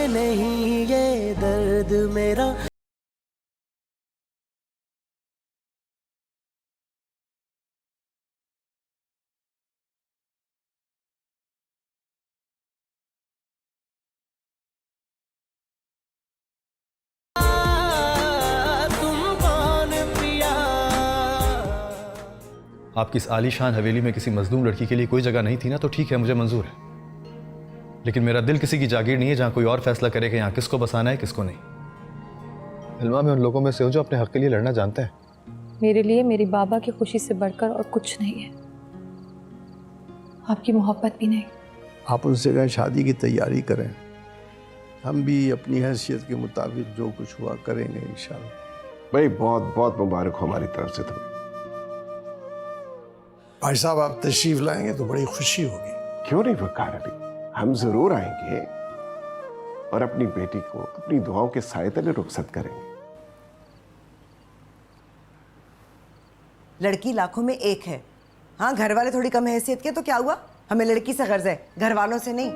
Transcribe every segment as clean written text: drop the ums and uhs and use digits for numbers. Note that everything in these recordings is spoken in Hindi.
नहीं ये दर्द मेरा। आपकी इस आलीशान हवेली में किसी मजलूम लड़की के लिए कोई जगह नहीं थी ना, तो ठीक है, मुझे मंजूर है। लेकिन मेरा दिल किसी की जागीर नहीं है जहां कोई और फैसला करे कि यहाँ किसको बसाना है किसको नहीं। हिलमा, मैं उन लोगों में से हूं जो अपने हक के लिए लड़ना जानते हैं। मेरे लिए मेरी बाबा की खुशी से बढ़कर और कुछ नहीं है, आपकी मोहब्बत भी नहीं। आप उनसे कहें शादी की तैयारी करें, हम भी अपनी हैसियत के मुताबिक जो कुछ हुआ करेंगे इंशाल्लाह। भाई बहुत बहुत मुबारक हो हमारी तरफ से तुम्हें। भाई साहब, आप तशरीफ लाएंगे तो बड़ी खुशी होगी। क्यों नहीं वकार अली, हम जरूर आएंगे और अपनी बेटी को अपनी दुआओं के साए तले रुखसत करेंगे। लड़की लाखों में एक है। हाँ, घर वाले थोड़ी कम हैसियत के तो क्या हुआ, हमें लड़की से गर्ज है, घर वालों से नहीं।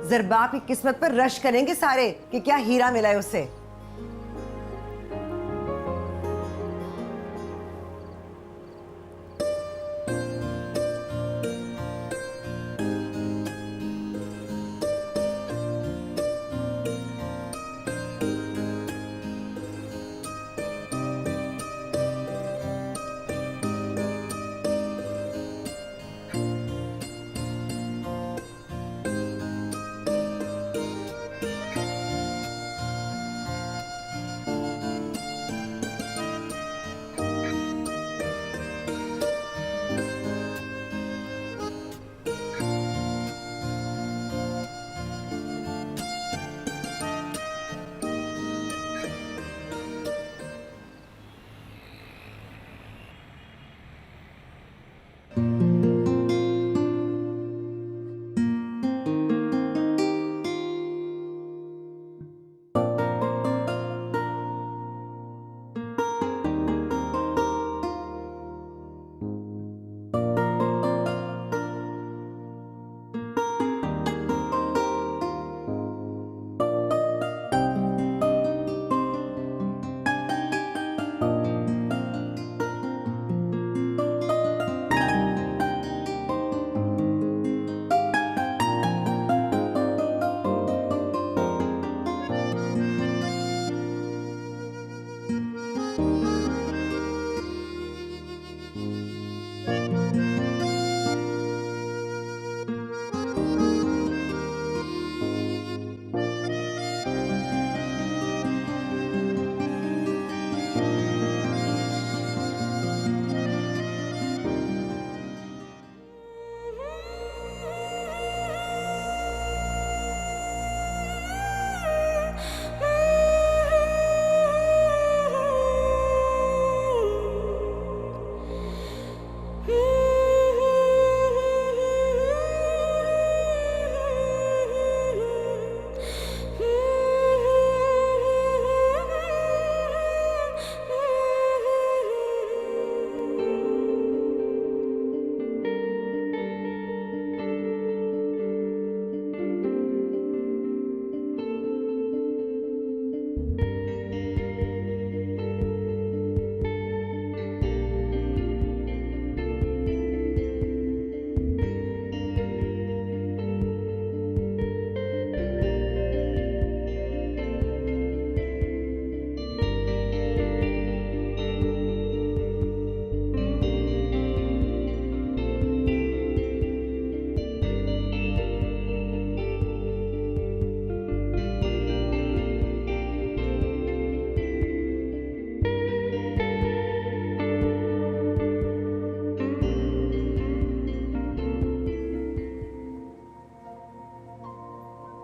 ज़रबाब की किस्मत पर रश करेंगे सारे कि क्या हीरा मिला है उससे।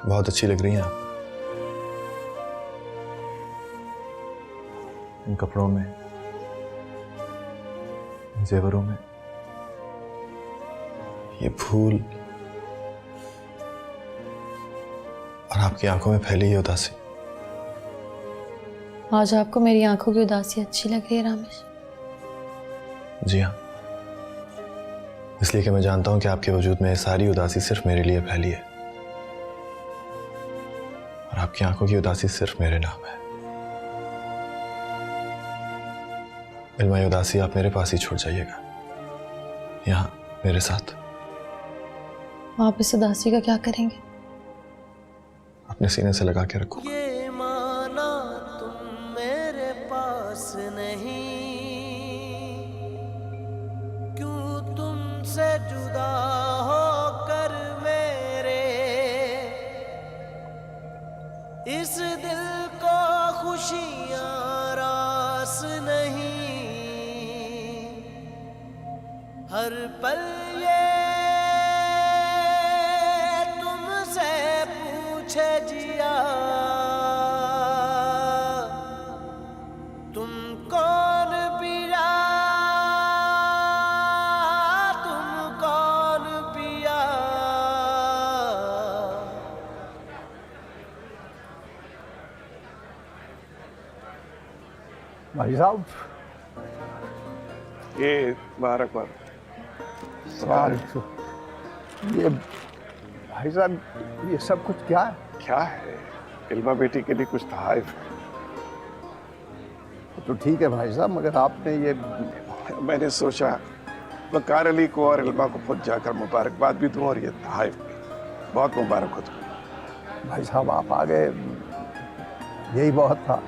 बहुत अच्छी लग रही हैं आप इन कपड़ों में, इन जेवरों में, ये फूल और आपकी आंखों में फैली ये उदासी। आज आपको मेरी आंखों की उदासी अच्छी लग रही है रामेश? जी हाँ, इसलिए कि मैं जानता हूं कि आपके वजूद में सारी उदासी सिर्फ मेरे लिए फैली है और आपकी आंखों की उदासी सिर्फ मेरे नाम है। इल्मा, ये उदासी आप मेरे पास ही छोड़ जाइएगा, यहाँ मेरे साथ। आप इस उदासी का क्या करेंगे? अपने सीने से लगा के रखो। ये माना तुम मेरे पास नहीं, क्यों तुमसे जुदा होकर मेरे इस दिल को खुशियाँ रास नहीं। हर पल ये तुमसे पूछे जिया, तुम कौन पिया, तुम कौन पिया। भाई साहब, ये मुबारकबाद। ये भाई साहब, ये सब कुछ क्या है? क्या है? इल्मा बेटी के लिए कुछ तोहफे। तो ठीक है भाई साहब, मगर आपने ये मैंने सोचा वकार अली को और इल्मा को खुद जाकर मुबारकबाद भी दूं और ये तोहफे भी। बहुत मुबारक हो तुम्हें। भाई साहब, आप आ गए, यही बहुत था।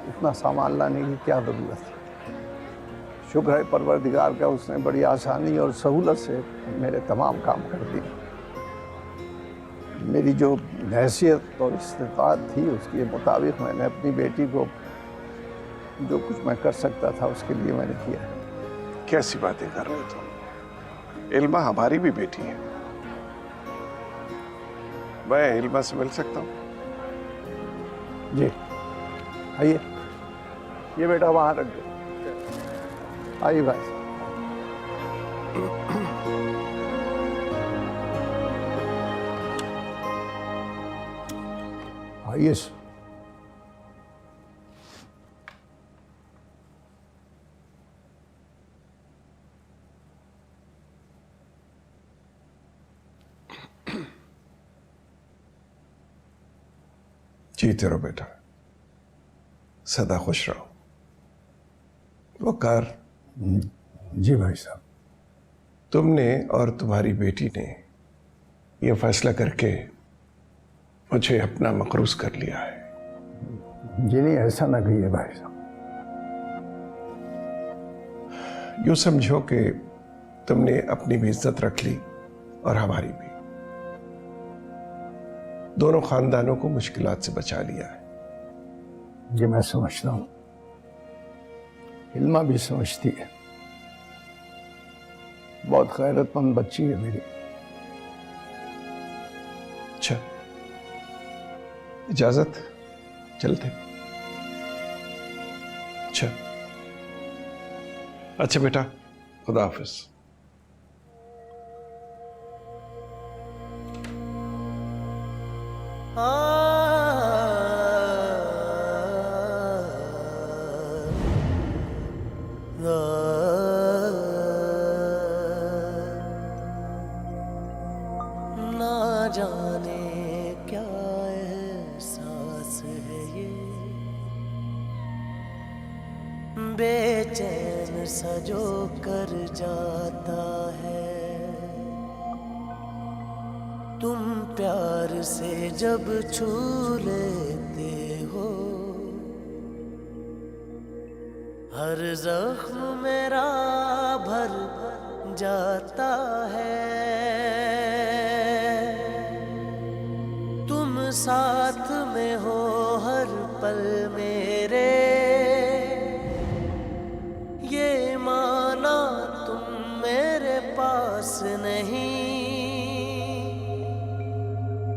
इतना सामान लाने की क्या ज़रूरत थी? शुक्र है परवरदिगार का, उसने बड़ी आसानी और सहूलत से मेरे तमाम काम कर दिए। मेरी जो हैसियत और इस्तिताअत थी उसके मुताबिक मैंने अपनी बेटी को जो कुछ मैं कर सकता था उसके लिए मैंने किया। कैसी बातें कर रहे हो तुम? इल्मा हमारी भी बेटी है। मैं इल्मा से मिल सकता हूँ? जी आइए, ये बेटा वहाँ रख दो। आइए भाई साहब। आइए। जीते रहो बेटा, सदा खुश रहो। वकार, जी भाई साहब। तुमने और तुम्हारी बेटी ने यह फैसला करके मुझे अपना मकरूज कर लिया है। जी नहीं, ऐसा ना कहिए भाई साहब। यूं समझो कि तुमने अपनी भी इज्जत रख ली और हमारी भी। दोनों खानदानों को मुश्किलात से बचा लिया है। ये मैं समझता हूँ, इल्मा भी समझती है। बहुत गैरतमंद बच्ची है मेरी। अच्छा, इजाजत, चलते। अच्छा बेटा, खुदा हाफिज। ना जाने क्या एहसास है ये, बेचैन सा जो कर जाता है। तुम प्यार से जब छू लेते हो, हर जख्म मेरा भर जाता है। तुम साथ में हो हर पल मेरे, ये माना तुम मेरे पास नहीं,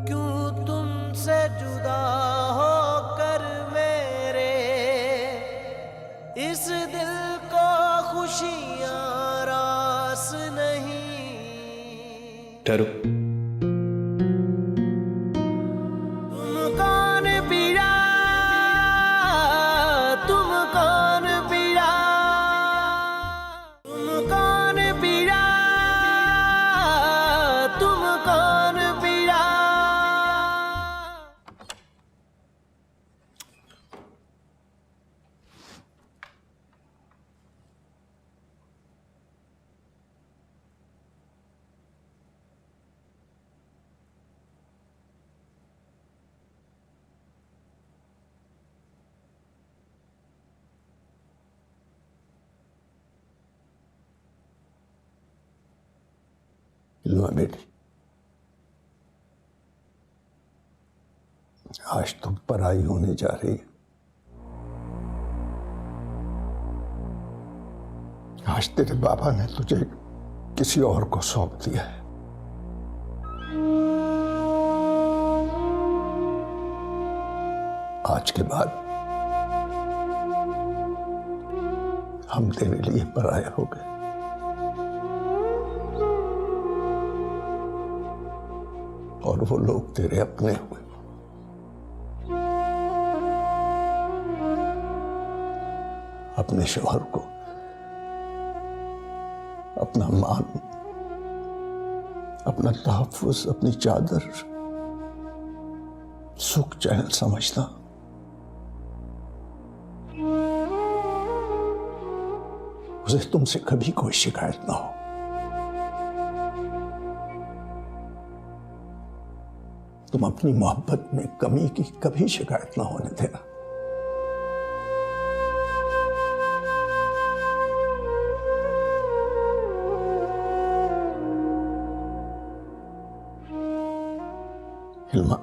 क्यों तुमसे जुदा होकर मेरे इस दिल को खुशियाँ रास नहीं। ठहरो। तुम कौन पिया, तुम कौन पिया, तुम हिलवा बेटी, आज तुम पराई होने जा रही है। आज तेरे बाबा ने तुझे किसी और को सौंप दिया है। आज के बाद हम तेरे लिए पराया हो गए। और वो लोग तेरे अपने हुए। अपने शौहर को अपना मान, अपना तहफ्फुज, अपनी चादर, सुख चैन समझना। उसे तुमसे कभी कोई शिकायत ना हो। तुम अपनी मोहब्बत में कमी की कभी शिकायत ना होने देना। हिलमा,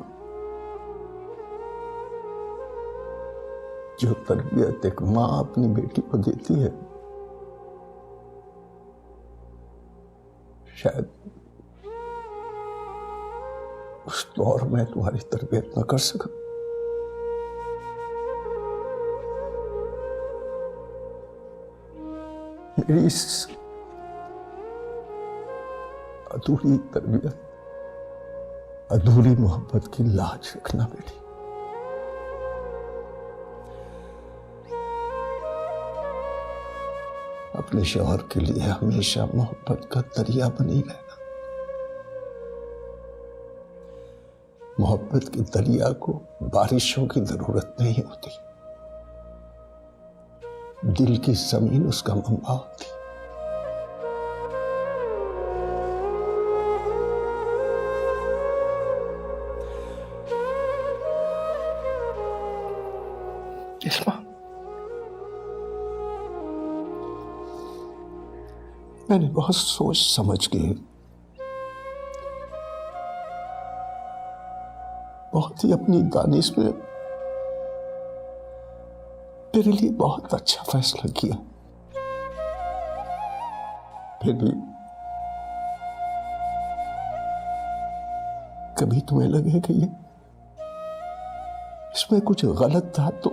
जो तरबियत एक मां अपनी बेटी को देती है, शायद उस दौर में तुम्हारी तरबियत न कर सका। मेरी इस अधूरी तरबियत, अधूरी मोहब्बत की लाज रखना बेटी। अपने शौहर के लिए हमेशा मोहब्बत का दरिया बनी रहना। मोहब्बत के दरिया को बारिशों की जरूरत नहीं होती। दिल की जमीन उसका मंबा होती। मैंने बहुत सोच समझ के, बहुत ही अपनी दानिश में तेरे लिए बहुत अच्छा फैसला किया। फिर भी कभी तुम्हें लगे कि ये इसमें कुछ गलत था तो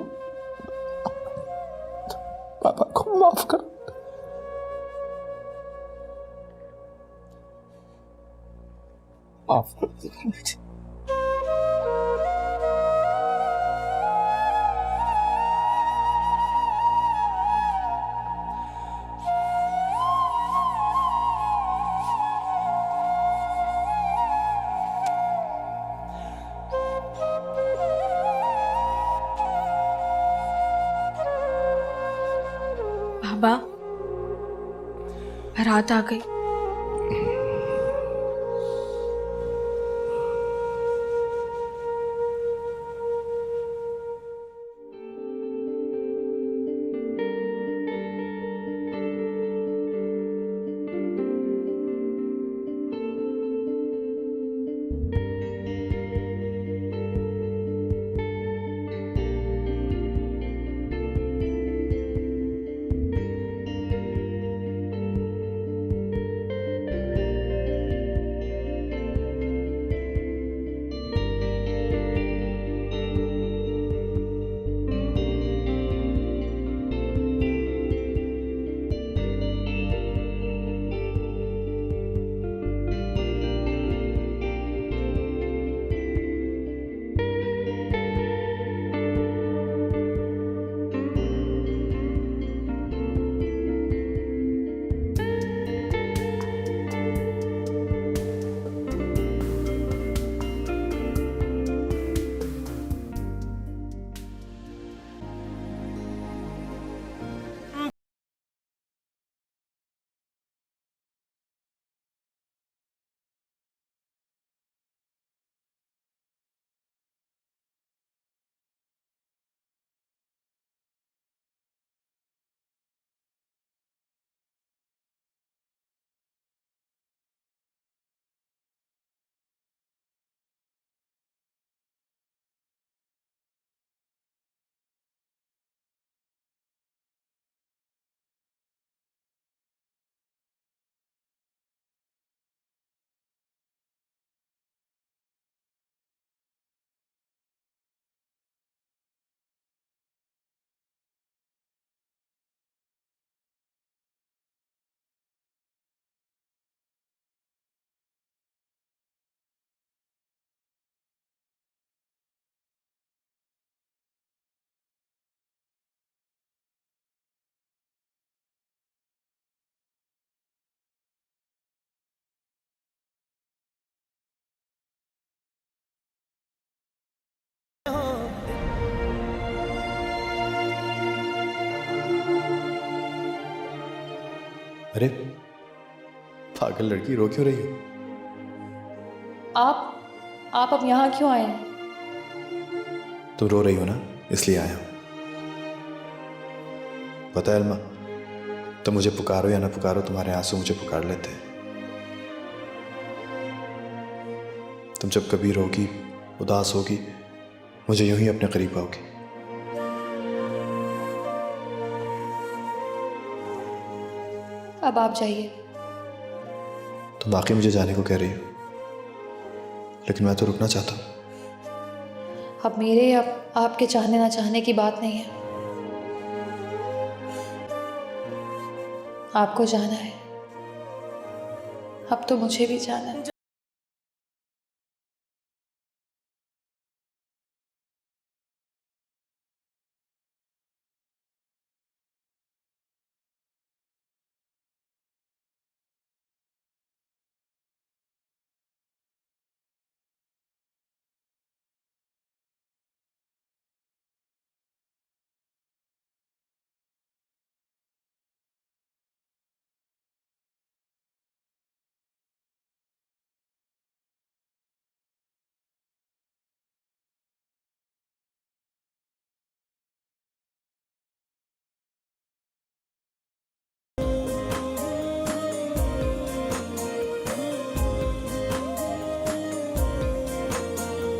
पापा को माफ कर। माफ कर दीजिए। बाबा, रात आ गई। अरे पागल लड़की, रो क्यों रही हो? आप अब यहाँ क्यों आए हैं? तुम रो रही हो ना, इसलिए आया हूं। पता है अलमा, तुम मुझे पुकारो या ना पुकारो, तुम्हारे आंसू मुझे पुकार लेते हैं। तुम जब कभी रोगी, उदास होगी, मुझे यूं ही अपने करीब आओगी। अब आप जाइए। तुम वाकई मुझे जाने को कह रही हो, लेकिन मैं तो रुकना चाहता हूँ। अब मेरे अब आपके चाहने ना चाहने की बात नहीं है। आपको जाना है, अब तो मुझे भी जाना है।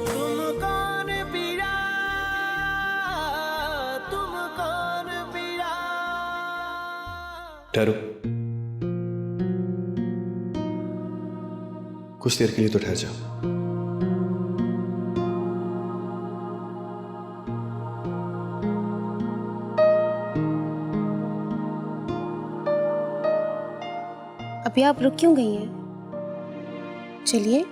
तुम कौन पिया, तुम कौन पिया। ठहरो, कुछ देर के लिए तो ठहर जाओ। अभी आप रुक क्यों गई हैं? चलिए।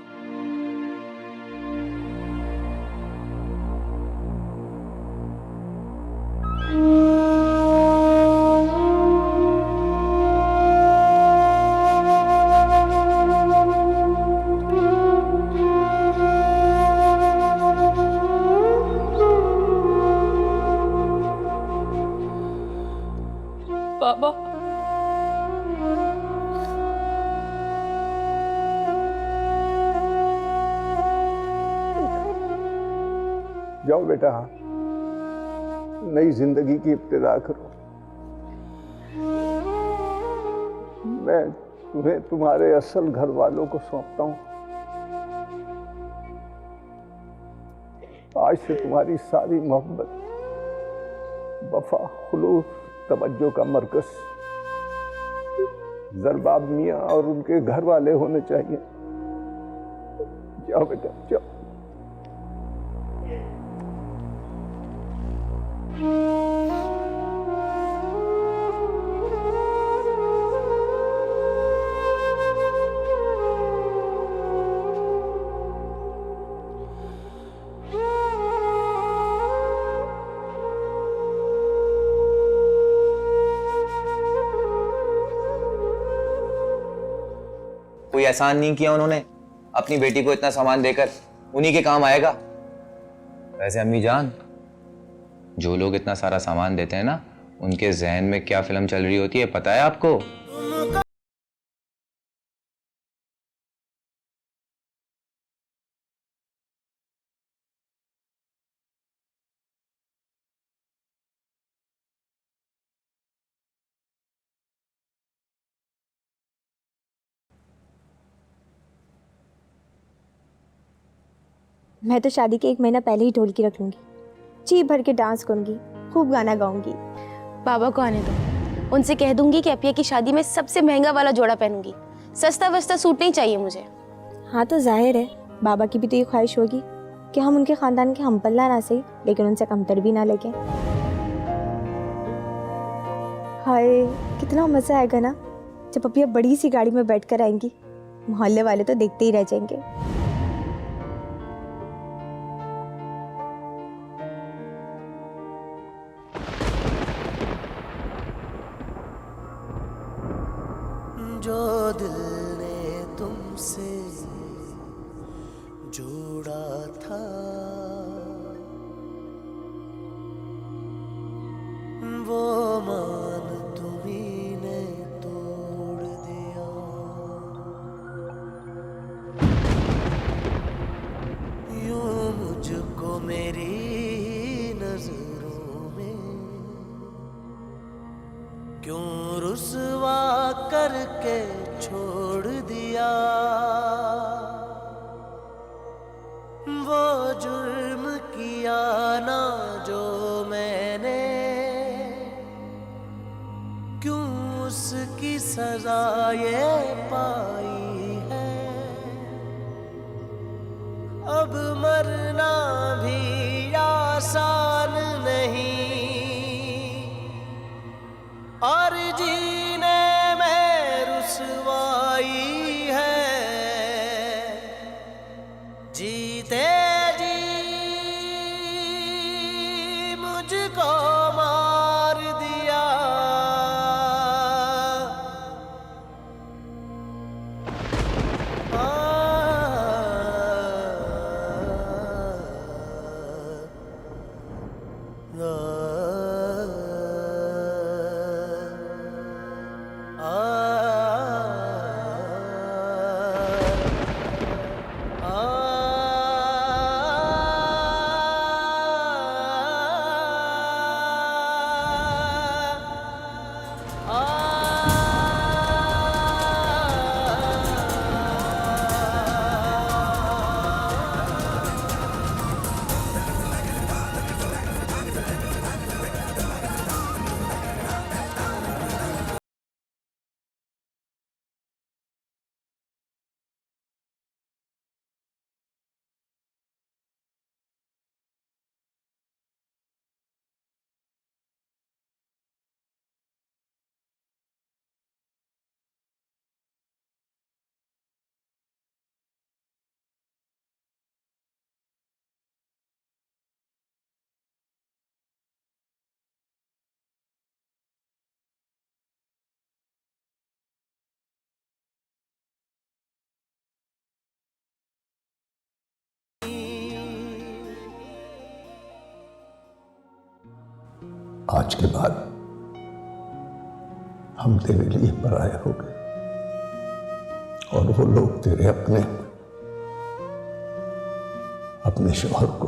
बाबा, जाओ बेटा, नई जिंदगी की इब्तिदा करो। मैं तुम्हें तुम्हारे असल घर वालों को सौंपता हूं। आज से तुम्हारी सारी मोहब्बत, वफा, खुलूस, तवज्जो का मरकज जरबाब मियां और उनके घर वाले होने चाहिए। जाओ बेटा, जाओ। कोई एहसान नहीं किया उन्होंने अपनी बेटी को इतना सामान देकर, उन्हीं के काम आएगा। वैसे अम्मी जान, जो लोग इतना सारा सामान देते हैं ना, उनके जहन में क्या फिल्म चल रही होती है पता है आपको? मैं तो शादी के 1 महीना पहले ही ढोलकी रख लूंगी, जी भर के डांस करूंगी, खूब गाना गाऊंगी। बाबा को आने दो, उनसे कह दूंगी कि अपिया की शादी में सबसे महंगा वाला जोड़ा पहनूंगी, सस्ता वस्ता सूट नहीं चाहिए मुझे। हाँ तो जाहिर है बाबा की भी तो ये ख्वाहिश होगी कि हम उनके खानदान के हम पल्ला ना सही, लेकिन उनसे कमतर भी ना लेके। हाय कितना मजा आएगा ना जब अपिया बड़ी सी गाड़ी में बैठ कर आएंगी, मोहल्ले वाले तो देखते ही रह जाएंगे। जो दिल ने तुमसे जोड़ा था, वो मान तुम्ही ने तोड़ सजा ये पाई है। अब मरना भी आसान नहीं और जीने में रुसवाई है। जीते जी मुझको मार दिया। आज के बाद हम तेरे लिए पराये हो गए और वो लोग तेरे अपने अपने शौहर को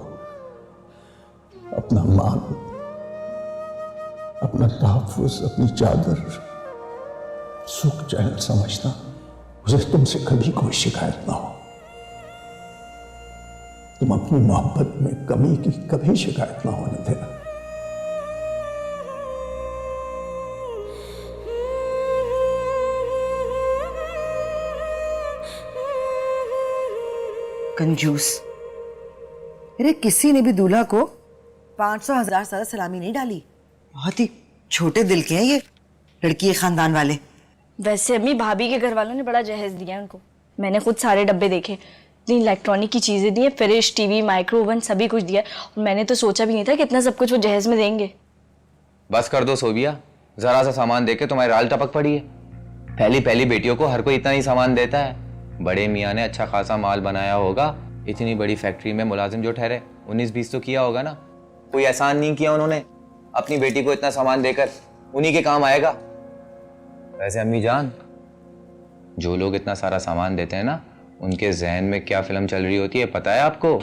अपना मान, अपना तहफ्फुज़, अपनी चादर, सुख चैन समझना, उसे तुमसे कभी कोई शिकायत ना हो। तुम अपनी मोहब्बत में कमी की कभी शिकायत ना होने देना। कंजूस, अरे किसी ने भी दूल्हा को 500,000 ज्यादा सलामी नहीं डाली। बहुत ही छोटे दिल के हैं ये लड़की के खानदान वाले। वैसे अम्मी भाभी के घर वालों ने बड़ा जहेज दिया उनको। मैंने खुद सारे डब्बे देखे, इतनी इलेक्ट्रॉनिक की चीजें दी है, फ्रिज, टीवी, माइक्रो ओवन सभी कुछ दिया। और मैंने तो सोचा भी नहीं था कि इतना सब कुछ वो जहेज में देंगे। बस कर दो सोबिया, जरा सा सामान देके तुम्हारी राल टपक पड़ी है। पहली पहली बेटियों को हर कोई इतना ही सामान देता है। बड़े मियाँ ने अच्छा खासा माल बनाया होगा, इतनी बड़ी फैक्ट्री में मुलाजिम जो ठहरे 19-20 तो किया होगा ना। कोई एहसान नहीं किया उन्होंने अपनी बेटी को इतना सामान देकर, उन्हीं के काम आएगा। वैसे अम्मी जान, जो लोग इतना सारा सामान देते हैं ना, उनके जहन में क्या फिल्म चल रही होती है पता है आपको?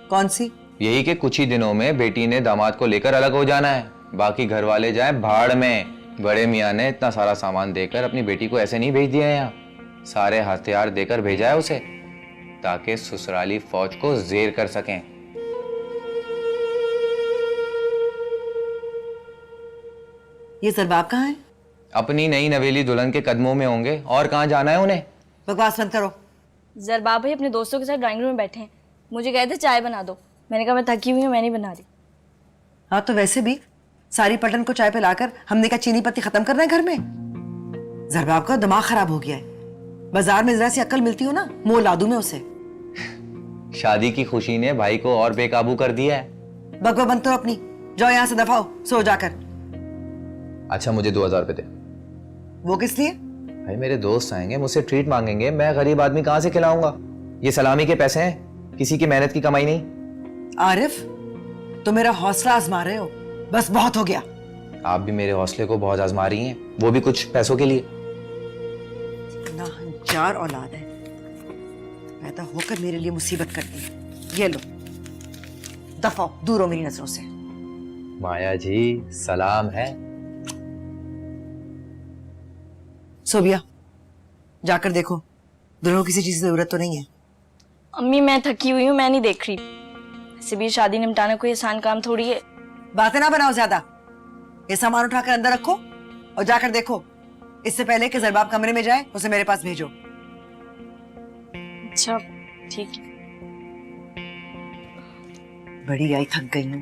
कौन सी? यही कि कुछ ही दिनों में बेटी ने दामाद को लेकर अलग हो जाना है, बाकी घर वाले जाए भाड़ में। बड़े मियाँ ने इतना सारा सामान देकर अपनी बेटी को ऐसे नहीं भेज दिया है, यहाँ सारे हथियार देकर भेजा है उसे, ताकि ससुराली फौज को जेर कर सकें। ये सरबाब कहाँ है? अपनी नई नवेली दुल्हन के कदमों में होंगे, और कहाँ जाना है उन्हें। बकवास बंद करो। जरबाब भाई अपने दोस्तों के साथ ड्राइंग रूम में बैठे हैं, मुझे कहते चाय बना दो। मैंने कहा मैं थकी हुई हूँ, मैं नहीं बना रही। हाँ तो वैसे भी सारी पटन को चाय पिलाकर हमने का चीनी पत्ती खत्म करना है घर में। जरबाब का दिमाग खराब हो गया है। बाजार में जरा सी अक्ल मिलती हो ना, मुंह ला दूं मैं उसे। शादी की खुशी ने भाई को और बेकाबू कर दिया है। बकवा बंद करो अपनी, जाओ यहाँ से दफा हो, सो जाकर। अच्छा मुझे 2000 रुपए दे। वो किस लिए? भाई मेरे दोस्त आएंगे, मुझसे ट्रीट मांगेंगे, मैं गरीब आदमी कहाँ से खिलाऊंगा? ये सलामी के पैसे हैं, किसी की मेहनत की कमाई नहीं। आरिफ, तो मेरा हौसला आजमा रहे हो, बस बहुत हो गया। आप भी मेरे हौसले को बहुत आजमा रही हैं, वो भी कुछ पैसों के लिए। इतना हंजार औलाद है, पैदा होकर मेरे लिए मुसीबत कर दी। ये लो, दफा हो, दूर हो मेरी नजरों से। माया जी सलाम है। सोबिया, जाकर देखो दुल्हन को किसी चीज की जरूरत तो नहीं है। अम्मी मैं थकी हुई हूँ, मैं नहीं देख रही। ऐसे भी शादी निपटाना कोई आसान काम थोड़ी है। बातें ना बनाओ ज्यादा, ये सामान उठाकर अंदर रखो और जाकर देखो इससे पहले कि जरबाब कमरे में जाए उसे मेरे पास भेजो। अच्छा ठीक है। बड़ी आई, थक गई हूँ।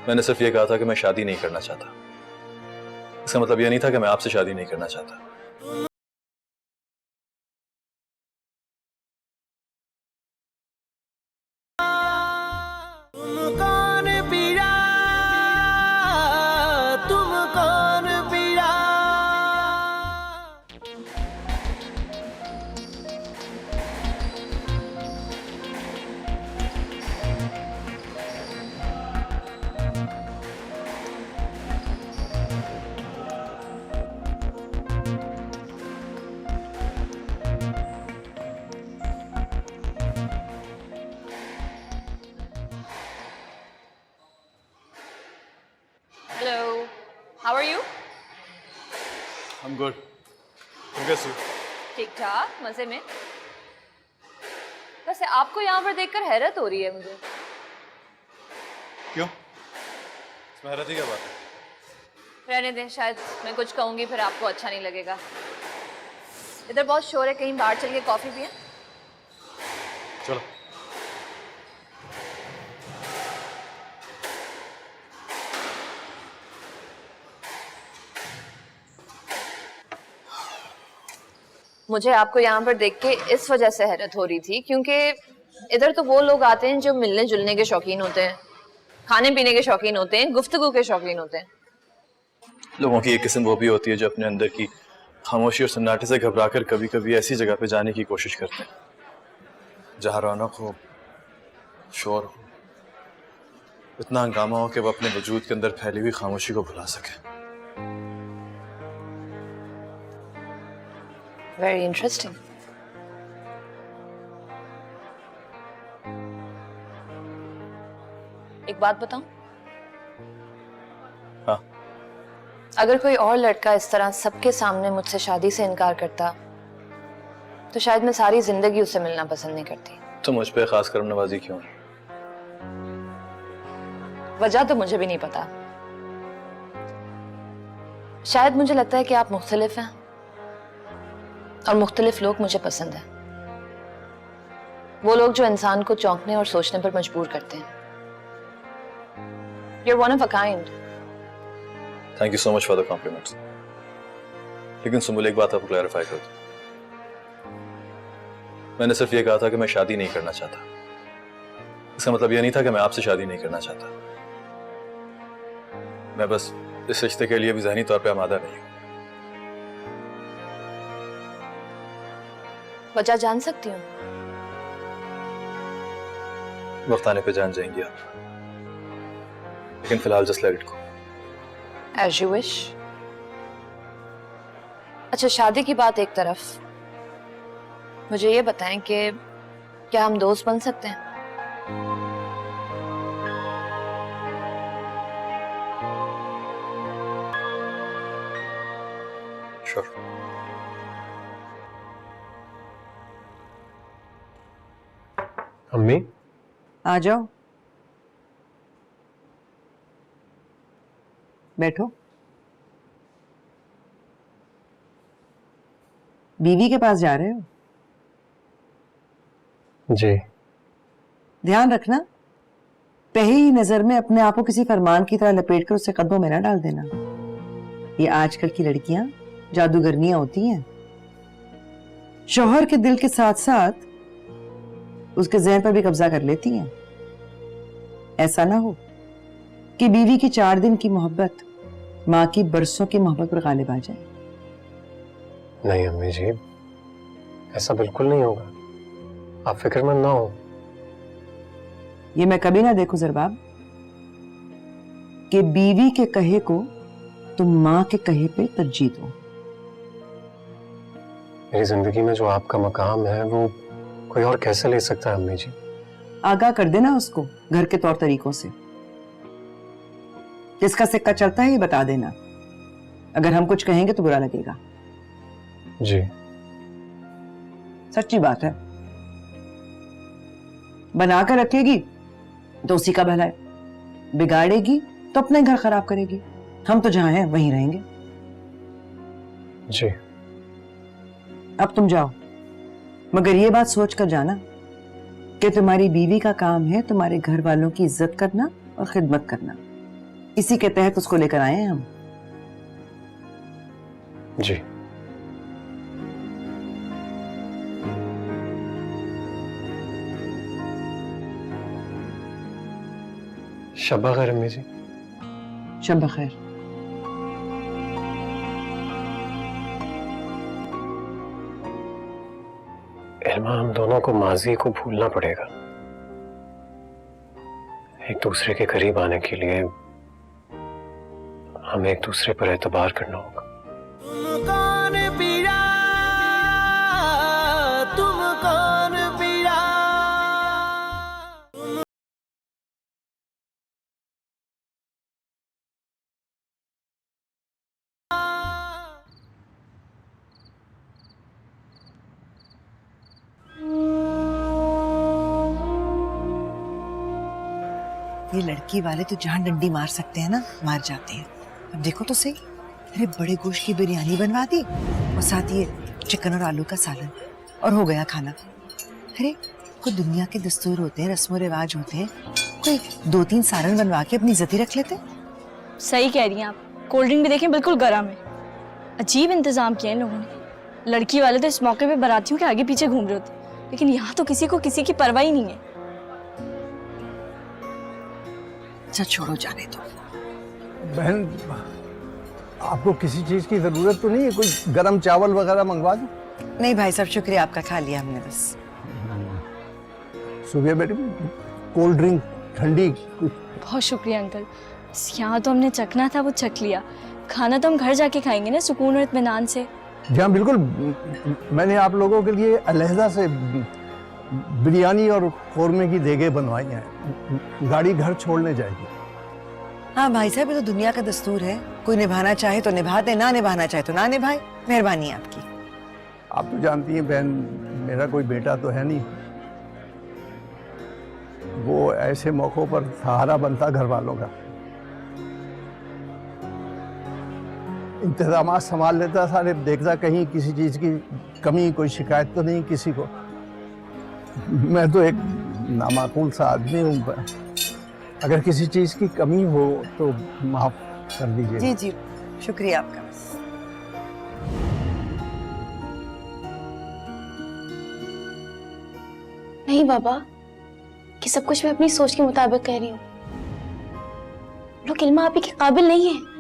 मैंने सिर्फ ये कहा था कि मैं शादी नहीं करना चाहता। इसका मतलब यह नहीं था कि मैं आपसे शादी नहीं करना चाहता। तुम कौन पिया, तुम कौन पिया। Hello, how are you? I'm good. तुम कैसी हो? ठीक ठाक, मजे में। वैसे आपको यहाँ पर देखकर हैरत हो रही है मुझे। क्यों? इसमें हैरत की क्या बात है? रहने दें, शायद मैं कुछ कहूँगी फिर आपको अच्छा नहीं लगेगा। इधर बहुत शोर है, कहीं बाहर चल के कॉफी पिए। चलो। मुझे आपको यहाँ पर देख के इस वजह से हैरत हो रही थी क्योंकि इधर तो वो लोग आते हैं जो मिलने जुलने के शौकीन होते हैं, खाने पीने के शौकीन होते हैं, गुफ्तगू के शौकीन होते हैं। लोगों की एक किस्म वो भी होती है जो अपने अंदर की खामोशी और सन्नाटे से घबराकर कभी कभी ऐसी जगह पे जाने की कोशिश करते हैं जहाँ रौनक हो, शोर हो, इतना हंगामा हो कि वो अपने वजूद के अंदर फैली हुई खामोशी को भुला सके। Very interesting. एक बात बताऊं? हाँ। अगर कोई और लड़का इस तरह सबके सामने मुझसे शादी से इनकार करता तो शायद मैं सारी जिंदगी उससे मिलना पसंद नहीं करती। तो मुझ पे खास करम नवाजी क्यों? वजह तो मुझे भी नहीं पता। शायद मुझे लगता है कि आप मुख्तलिफ हैं और मुख्तलिफ लोग मुझे पसंद हैं। वो लोग जो इंसान को चौंकने और सोचने पर मजबूर करते हैं। You're one of a kind. Thank you so much for the compliments. लेकिन सुमुल, एक बात आपको क्लैरिफाई कर दूं। मैंने सिर्फ ये कहा था कि मैं शादी नहीं करना चाहता। इसका मतलब यह नहीं था कि मैं आपसे शादी नहीं करना चाहता। मैं बस इस रिश्ते के लिए भी ज़हनी तौर पे आमादा नहीं हूं। वजह जान सकती हूँ? वक्त आने पे जान जाएंगी आप, लेकिन फिलहाल just let it go. As you wish. अच्छा, शादी की बात एक तरफ, मुझे ये बताएं कि क्या हम दोस्त बन सकते हैं? श्योर। अम्मी, आ जाओ, बैठो। बीवी के पास जा रहे हो? जी। ध्यान रखना, पहली नजर में अपने आप को किसी फरमान की तरह लपेट कर उससे कदमों में ना डाल देना। ये आजकल की लड़कियां जादूगरनियां होती हैं। शौहर के दिल के साथ साथ उसके ज़हन पर भी कब्जा कर लेती हैं। ऐसा ना हो कि बीवी की 4 दिन की मोहब्बत माँ की बरसों की मोहब्बत पर गालिब आ जाए। नहीं अम्मी जी, ऐसा बिल्कुल नहीं होगा, आप फिक्रमंद ना हो। ये मैं कभी ना देखूं ज़रबाब कि बीवी के कहे को तुम माँ के कहे पे तरजीह दो। मेरी जिंदगी में जो आपका मकाम है वो कोई और कैसे ले सकता है अम्मी जी? आगाह कर देना उसको घर के तौर तरीकों से। जिसका सिक्का चलता है ये बता देना, अगर हम कुछ कहेंगे तो बुरा लगेगा। जी। सच्ची बात है, बनाकर रखेगी तो उसी का भला है। बिगाड़ेगी तो अपने घर खराब करेगी। हम तो जहां हैं वहीं रहेंगे। जी। अब तुम जाओ, मगर ये बात सोच कर जाना कि तुम्हारी बीवी का काम है तुम्हारे घर वालों की इज्जत करना और खिदमत करना। इसी के तहत उसको लेकर आए हैं हम। जी। शब्बा खैर अम्मी जी। शब बखैर। इल्मा, हम दोनों को माजी को भूलना पड़ेगा। एक दूसरे के करीब आने के लिए हमें एक दूसरे पर एतबार करना होगा। तुम कौन पीरा, तुम कौन पीरा। ये लड़की वाले तो जहां डंडी मार सकते हैं ना, मार जाते हैं। अब देखो तो सही, अरे बड़े गोश्त की बिरयानी बनवा दी और साथ ये चिकन और आलू का सालन, और हो गया खाना। अरे कोई दुनिया के दस्तूर होते हैं, रस्म रिवाज होते हैं, कोई 2-3 सालन बनवा के अपनी इज्जत ही रख लेते। सही कह रही हैं आप। कोल्ड ड्रिंक भी देखें बिल्कुल गर्म है। अजीब इंतजाम किया इन लोगों ने। लड़की वाले तो इस मौके पे बारातियों के आगे पीछे घूम रहे होते, लेकिन यहाँ तो किसी को किसी की परवाह ही नहीं है। अच्छा छोड़ो, जाने दो। बहन, आपको किसी चीज की जरूरत तो नहीं है? कोई गरम चावल वगैरह मंगवा दूं? नहीं भाई साहब, शुक्रिया आपका, खा लिया हमने बस। सुबह बेटी कोल्ड ड्रिंक ठंडी कुछ। बहुत शुक्रिया अंकल। यहाँ तो हमने चखना था वो चख लिया। खाना तो हम घर जाके खाएंगे ना, सुकून और इत्मीनान से। जी हाँ बिल्कुल। मैंने आप लोगों के लिए अलहदा से बिरयानी और कौरमे की देगे बनवाई हैं। गाड़ी घर छोड़ने जाएगी। हाँ भाई साहब, ये तो दुनिया का दस्तूर है। कोई निभाना चाहे तो निभा दे, ना निभाना चाहे तो ना निभाए। मेहरबानी है आपकी। आप तो जानती हैं बहन, मेरा कोई बेटा तो है नहीं। वो ऐसे मौकों पर सहारा बनता घर वालों का, इंतजाम संभाल लेता सारे, देखता कहीं किसी चीज की कमी, कोई शिकायत तो नहीं किसी को। मैं तो एक नामाकूल सा आदमी हूँ। अगर किसी चीज की कमी हो तो माफ कर दीजिए। जी जी, शुक्रिया आपका। नहीं बाबा, कि सब कुछ मैं अपनी सोच के मुताबिक कह रही हूँ। लोग इल्मा आपी के काबिल नहीं है।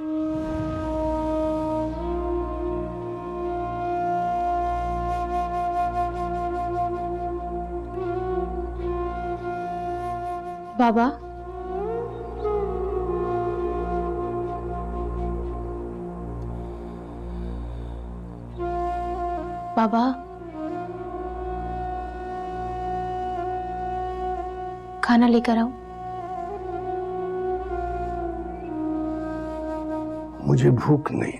बाबा, बाबा, खाना लेकर आओ। मुझे भूख नहीं।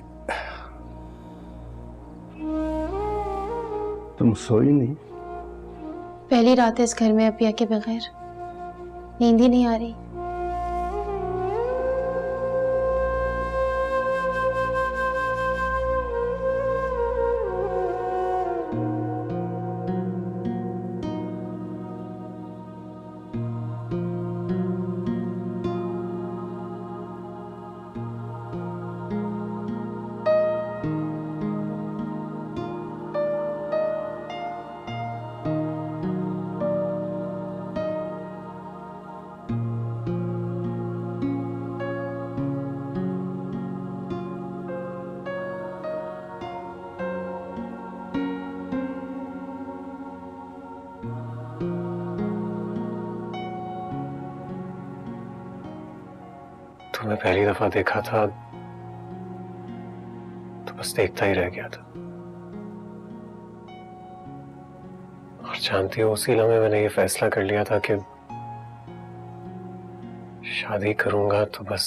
तुम सोई नहीं? पहली रात है इस घर में अपिया के बगैर, नींद ही नहीं आ रही। तुम्हें पहली दफा देखा था तो बस देखता ही रह गया था। और जानती हो, उसी लम्हे मैंने ये फैसला कर लिया था कि शादी करूंगा तो बस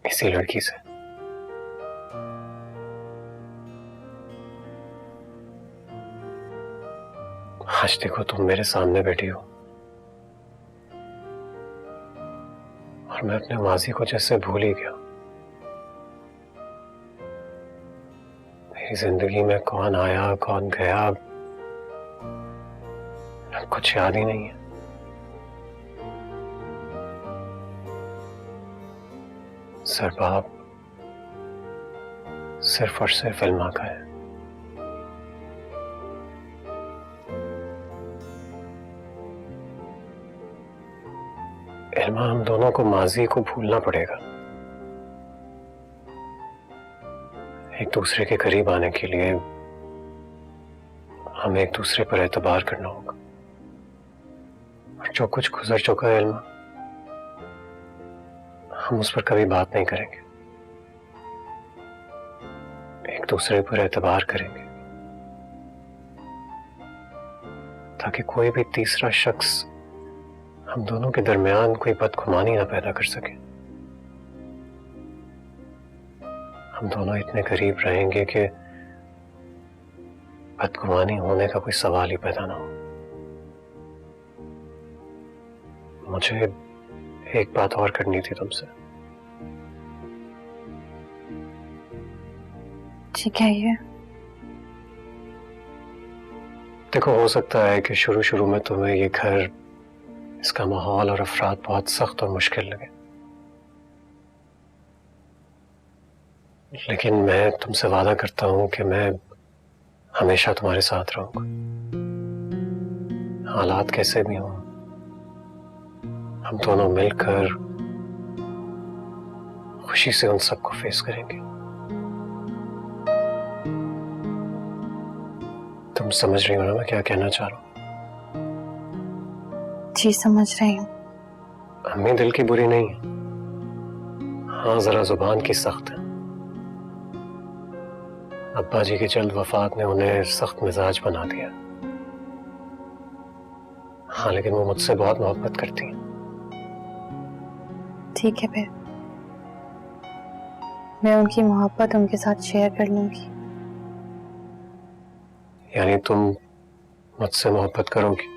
इसी लड़की से। आज देखो तुम मेरे सामने बैठी हो, और मैं अपने माजी को जैसे भूल ही गया। मेरी जिंदगी में कौन आया कौन गया अब कुछ याद ही नहीं है। सरबाब सिर्फ और सिर्फ इल्मा का है। इल्मा, हम दोनों को माजी को भूलना पड़ेगा। एक दूसरे के करीब आने के लिए हमें एक दूसरे पर एतबार करना होगा। और जो कुछ गुजर चुका है इल्मा, हम उस पर कभी बात नहीं करेंगे। एक दूसरे पर एतबार करेंगे ताकि कोई भी तीसरा शख्स हम दोनों के दरमियान कोई बदगुमानी ना पैदा कर सके। हम दोनों इतने करीब रहेंगे कि बदगुमानी होने का कोई सवाल ही पैदा ना हो। मुझे एक बात और करनी थी तुमसे। ठीक है ये देखो, हो सकता है कि शुरू शुरू में तुम्हें ये घर, इसका माहौल और अफराद बहुत सख्त और मुश्किल लगे, लेकिन मैं तुमसे वादा करता हूं कि मैं हमेशा तुम्हारे साथ रहूंगा। हालात कैसे भी हों, हम दोनों मिलकर खुशी से उन सबको फेस करेंगे। तुम समझ रही हो ना मैं क्या कहना चाह रहा हूं? जी समझ रही हूँ। अम्मी दिल की बुरी नहीं है, हाँ जरा जुबान की सख्त है। अब्बा जी की जल्द वफात ने उन्हें सख्त मिजाज बना दिया। हाँ, लेकिन वो मुझसे बहुत मोहब्बत करती हैं। ठीक है फिर मैं उनकी मोहब्बत उनके साथ शेयर कर लूंगी। यानी तुम मुझसे मोहब्बत करोगी?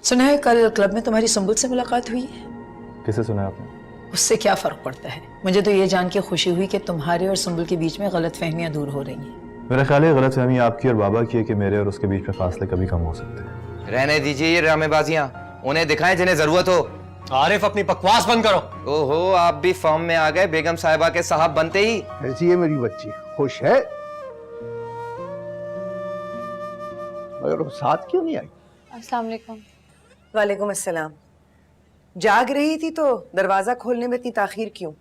सुना है कल क्लब में तुम्हारी सुंबुल से मुलाकात हुई है। किसे सुना है आपने? उससे क्या फर्क पड़ता है, मुझे तो ये जान के खुशी हुई कि तुम्हारे और सुंबुल के बीच में गलत फहमियां दूर हो रही हैं। मेरा ख्याल है गलत फहमी आपकी और बाबा की है कि मेरे और उसके बीच में फासले कभी कम हो सकते हैं। रहने दीजिए ये ड्रामेबाजियां, उन्हें दिखाएं जिन्हें जरूरत हो। आरिफ, अपनी बकवास बंद करो। ओहो, आप भी फॉर्म में आ गए बेगम साहिबा के साहब बनते ही। कैसी है मेरी बच्ची, खुश है? मगर वो साथ क्यों नहीं आई? अस्सलाम वालेकुम। वालेकुम अस्सलाम। जाग रही थी तो दरवाजा खोलने में इतनी ताखीर क्यों?